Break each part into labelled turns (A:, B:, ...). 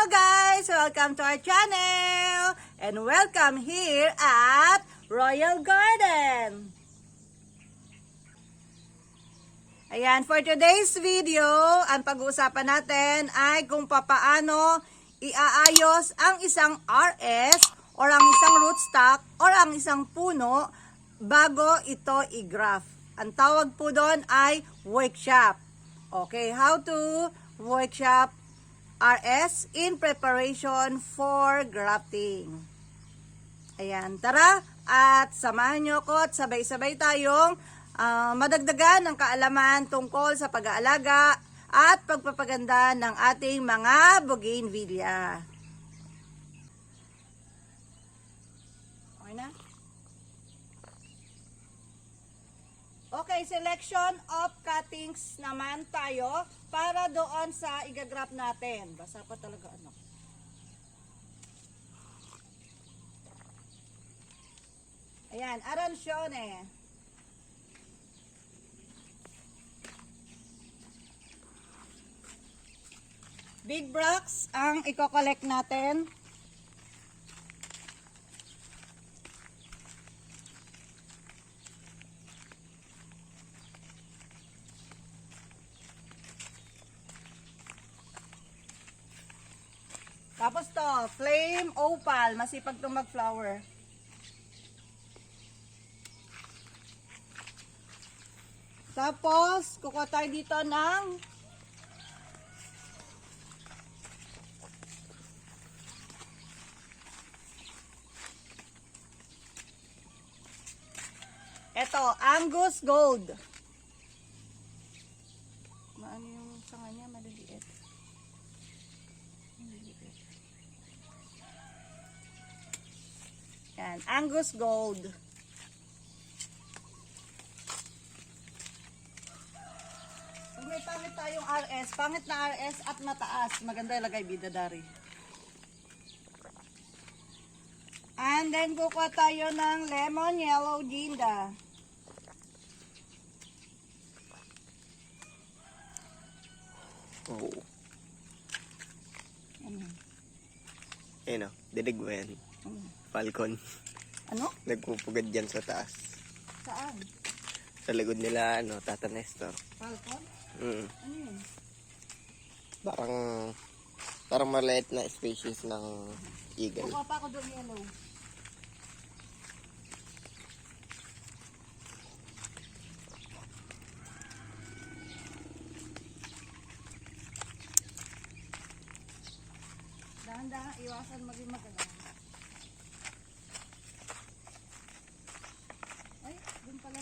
A: guys! Welcome to our channel! And welcome here at Royal Garden! Ayan, for today's video, ang pag-uusapan natin ay kung papaano iaayos ang isang RS or ang isang rootstock or ang isang puno bago ito i-graft. Ang tawag po doon ay workshop. Okay, how to workshop RS in preparation for grafting. Ayan, tara at samahan nyo ko at sabay-sabay tayong madagdagan ng kaalaman tungkol sa pag-aalaga at pagpapaganda ng ating mga Bougainvillea. Okay na? Okay, selection of cuttings naman tayo para doon sa igagrap natin. Basa pa talaga ano. Ayan, arancione. Big bracts ang i-collect natin. Tapos to, flame opal, masipag itong mag-flower. Tapos, kukuha tayo dito ng ito, Angus Gold. Maano yung sanga niya? Maliliit. Yan, Angus Gold. Pag may pangit tayong RS, pangit na RS at mataas, maganda ilagay bidadari. And then kukuha tayo ng lemon yellow ginda.
B: Oh. Ayun o, dinig mo yan. Falcon.
A: Ano?
B: Nagpupugad dyan sa taas.
A: Saan?
B: Sa likod nila, Tata Nestor.
A: Falcon? Ano yun?
B: Parang maliit na species ng eagle.
A: Kukuha pa ako doon yellow. Dahan-dahan, iwasan maging magalaw. Ay, dun pala.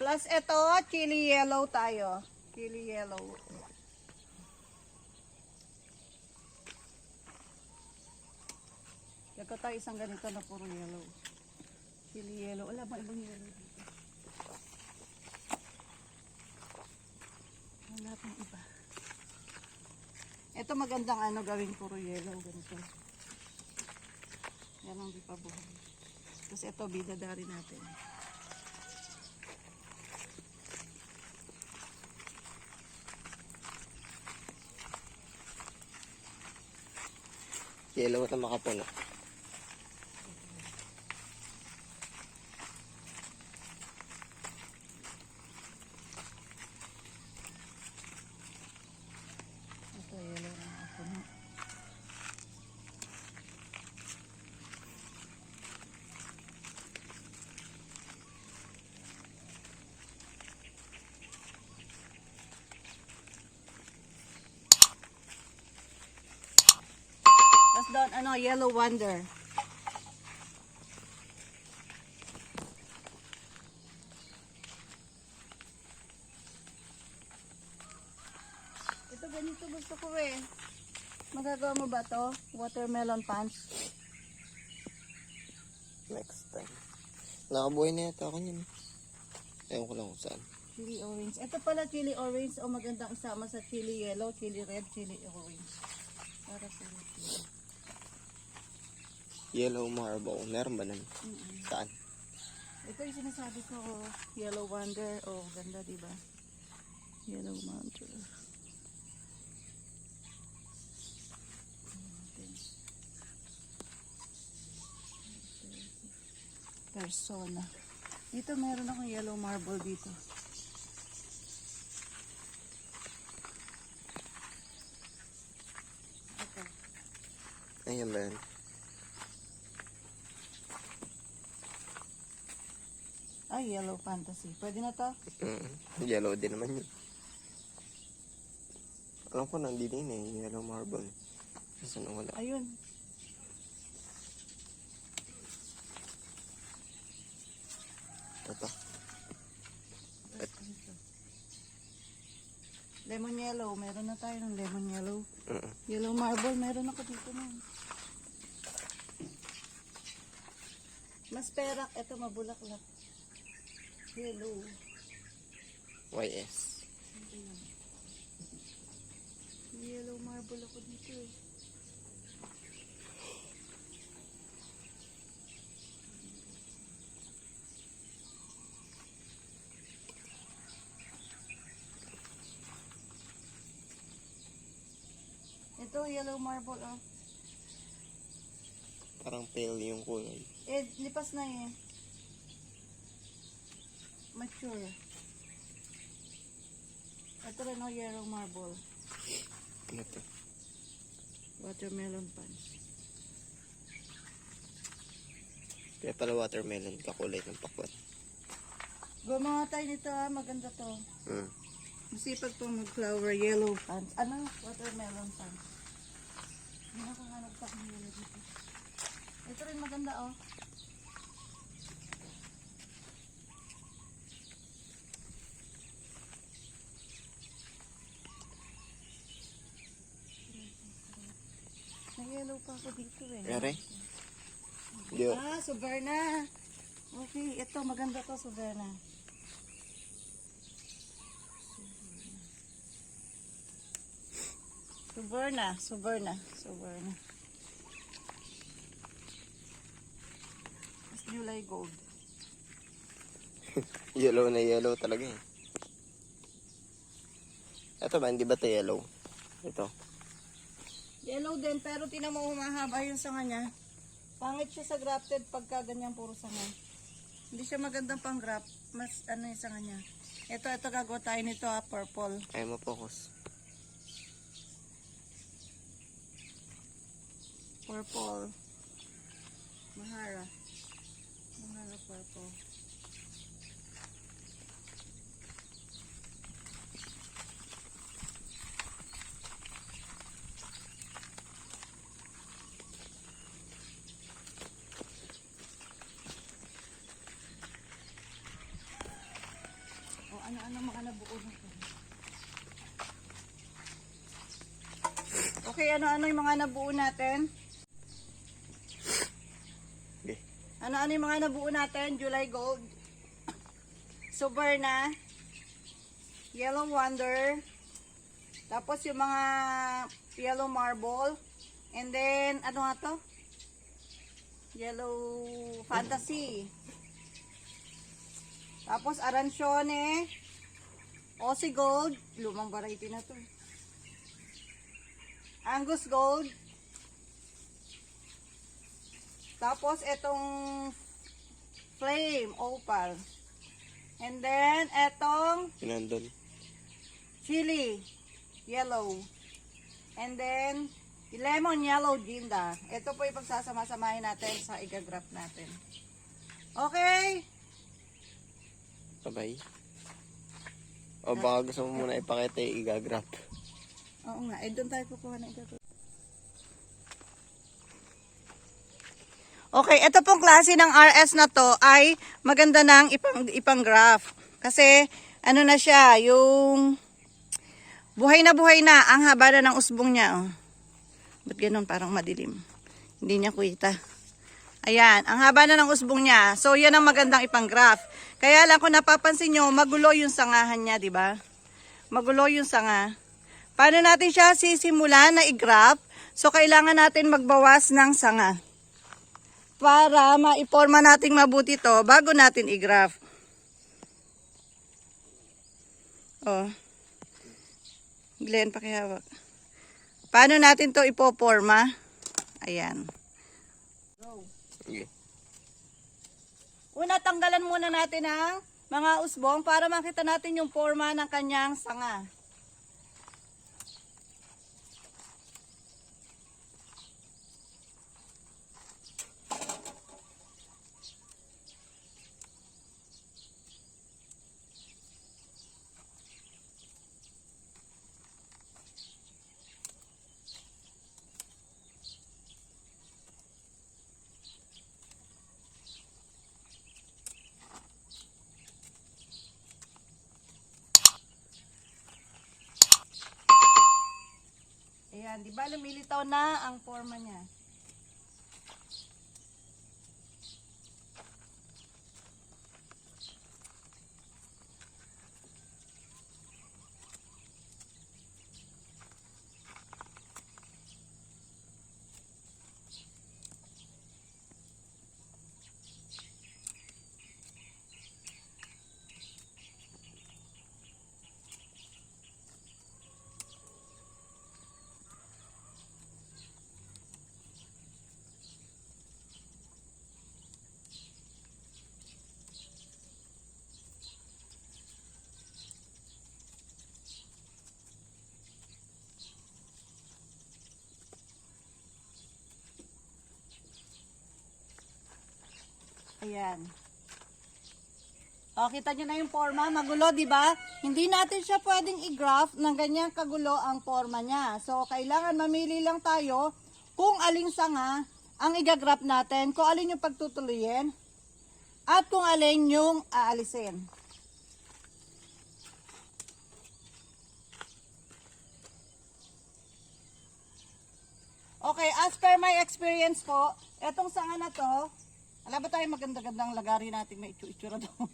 A: Plus ito, chili yellow tayo. Chili yellow. Lagyan tayo isang ganito na puro yellow. Chili yellow. Wala bang ibang yellow dito? Wala pang iba. Ito magandang gawing puro yellow. Ganito. Yan ang di pa buhay. Tapos ito, bidadari natin.
B: Yellow na makapuno.
A: Ito, yellow na makapuno. Doon, yellow wonder. Ito ganito gusto ko eh. Magagawa mo ba to? Watermelon punch.
B: Next time. Nakabuhay na yata ako yun. Ewan ko lang kung saan.
A: Chili orange. Ito pala chili orange o magandang isama sa chili yellow, chili red, chili orange. Para sa chili.
B: Yellow marble. Meron ba nun? Saan?
A: Ito yung sinasabi ko, yellow wonder. Oh, ganda, diba? Yellow wonder. Persona. Dito meron akong yellow marble dito. Ito.
B: Ayan ba yun?
A: Ay, yellow fantasy. Pwede na to?
B: Yellow din naman yun. Alam ko nandito yun eh. Yellow marble. Saan wala?
A: Ayun.
B: Ito.
A: Lemon yellow. Meron na tayo ng lemon yellow. Yellow marble. Meron ako dito na. Mas perak. Ito mabulaklak. Yellow.
B: YS.
A: Yellow marble ako dito eh. Ito, yellow marble, oh.
B: Parang pale yung kulay.
A: Eh, lipas na eh. Mature. Ito rin, oh, yellow marble.
B: Ano to?
A: Watermelon punch.
B: Kaya pala watermelon kakulay ng pakwan.
A: Gumawa tayo nito, ah. Maganda to.
B: Hmm.
A: Masipag pong mag-flower yellow punch. Ano? Watermelon punch. Hindi na kung hanap pa kung yellow dito. Ito rin maganda, oh. May yellow pa ako dito eh.
B: Yari? Yo.
A: Ah, Suverna. Okay, ito maganda to, Suverna. Suverna. Mas July gold.
B: Yellow na yellow talaga eh. Ito ba? Hindi ba ito yellow? Ito.
A: Yellow din, pero tinan mo humahaba yung sanga niya. Pangit siya sa grafted pagka ganyan puro sanga. Hindi siya magandang pang graft. Mas ano yung sanga niya. Ito gagawa tayo nito, ha, purple.
B: Ayaw mo-focus.
A: Purple. Mahara purple. O ano mga nabuo nito. Okay, ano yung mga nabuo natin?
B: Okay.
A: Ano yung mga nabuo natin? July gold, Suverna, yellow wonder, tapos yung mga yellow marble, and then ano nga to? Yellow fantasy. Tapos arancione, Aussie gold, lumang variety na to. Angus gold. Tapos itong flame opal. And then etong
B: Pinandol.
A: chili yellow. And then lemon yellow ginda. Ito po yung pagsasama-samahin natin sa igagraph natin. Okay?
B: Sabay. O baka gusto mo muna ipakita yung igagraph.
A: Oo nga, doon tayo kukuha ng igagraph. Okay, ito pong klase ng RS na to ay maganda ng ipang graph. Kasi ano na siya, yung buhay na ang haba na ng usbong niya. Oh. Ba't ganun parang madilim? Hindi niya kita. Ayan, ang haba na ng usbong niya. So yan ang magandang ipang graph. Kaya lang kung napapansin nyo, magulo yung sangahan niya, di ba? Magulo yung sanga. Paano natin siya sisimulan na i-graph? So kailangan natin magbawas ng sanga. para maiporma nating mabuti to bago natin i-graft. Oh. Glenn, pakihawak. Paano natin to ipoporma? Ayan.
B: Sige.
A: Una, tanggalan muna natin ang mga usbong para makita natin yung forma ng kanyang sanga. Ayan, di ba lumilitaw na ang forma niya? Ayan. O, kita nyo na yung forma. Magulo, di ba? Hindi natin siya pwedeng i-graft ng ganyang kagulo ang forma niya. So, kailangan mamili lang tayo kung aling sanga ang i-graft natin, kung alin yung pagtutuloyin, at kung alin yung aalisin. Okay, as per my experience po, etong sanga na to, alam ba tayo maganda-gandang lagari natin may itsura doon.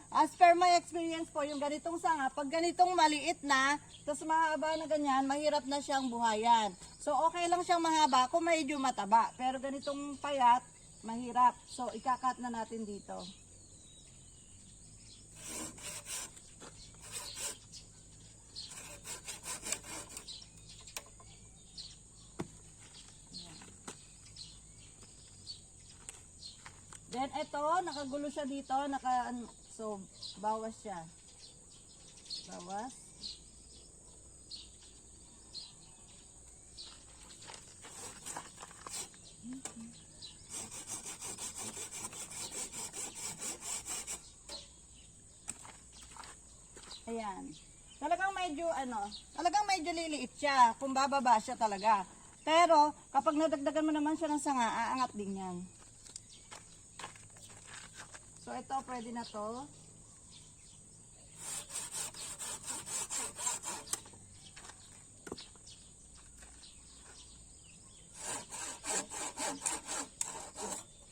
A: As per my experience po, yung ganitong sanga, pag ganitong maliit na, tapos mahaba na ganyan, mahirap na siyang buhayan. So, okay lang siyang mahaba kung medyo mataba. Pero ganitong payat, mahirap. So, ikakat na natin dito. Then ito, nakagulo siya dito, so bawas siya. Bawas. Ayan. Talagang medyo liliit siya kung bababa siya talaga. Pero kapag nadagdagan mo naman siya ng sanga, aangat din yan. So, ito, pwede na to.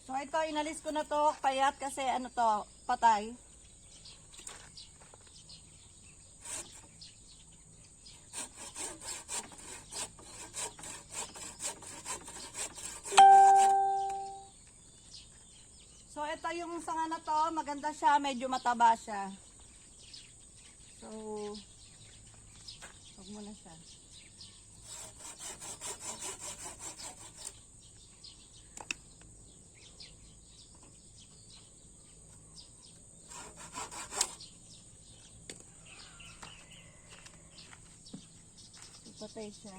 A: So, ito, inalis ko na to, payat kasi ano to, patay. So, ito yung sanga na to, maganda siya, medyo mataba siya. So, huwag mo na siya. Ipatay siya.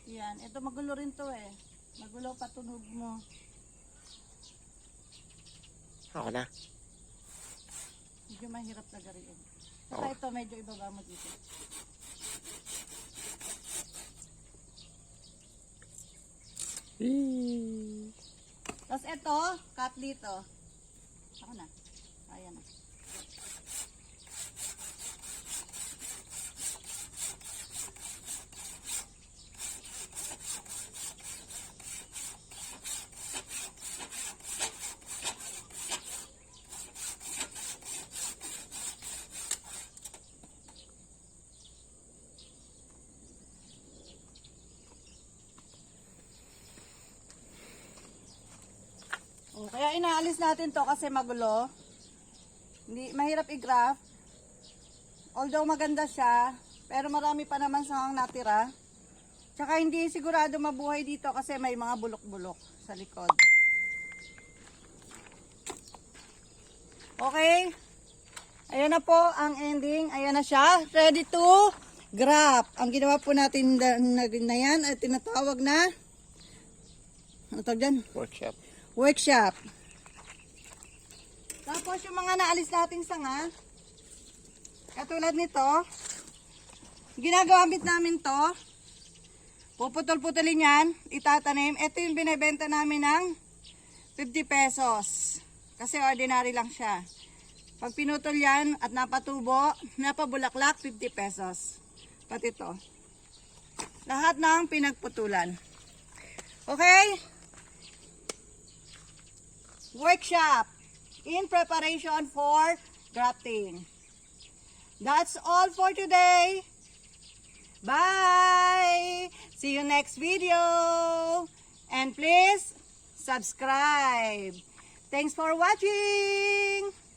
A: Yan, ito magulo rin to eh. Magulo patunog mo.
B: Ako na.
A: Medyo mahirap lagarin. Saka ito, medyo ibaba mo dito. Tapos ito, cut dito. Ako na. Ayan na. Kaya inaalis natin to kasi magulo. Hindi, mahirap i-graft. Although maganda siya, pero marami pa naman sangang natira. Tsaka hindi sigurado mabuhay dito kasi may mga bulok-bulok sa likod. Okay. Ayan na po ang ending. Ayan na siya. Ready to graft. Ang ginawa po natin na yan ay tinatawag na ano tawag dyan? Workshop. Tapos yung mga naalis nating sanga, katulad nito, ginagawamit namin to, puputol-putulin yan, itatanim. Ito yung binibenta namin ng 50 pesos. Kasi ordinary lang siya. Pag pinutol yan at napatubo, napabulaklak, 50 pesos. Pati ito. Lahat ng pinagputulan. Okay? Workshop in preparation for grafting. That's all for today. Bye! See you next video. And please subscribe. Thanks for watching.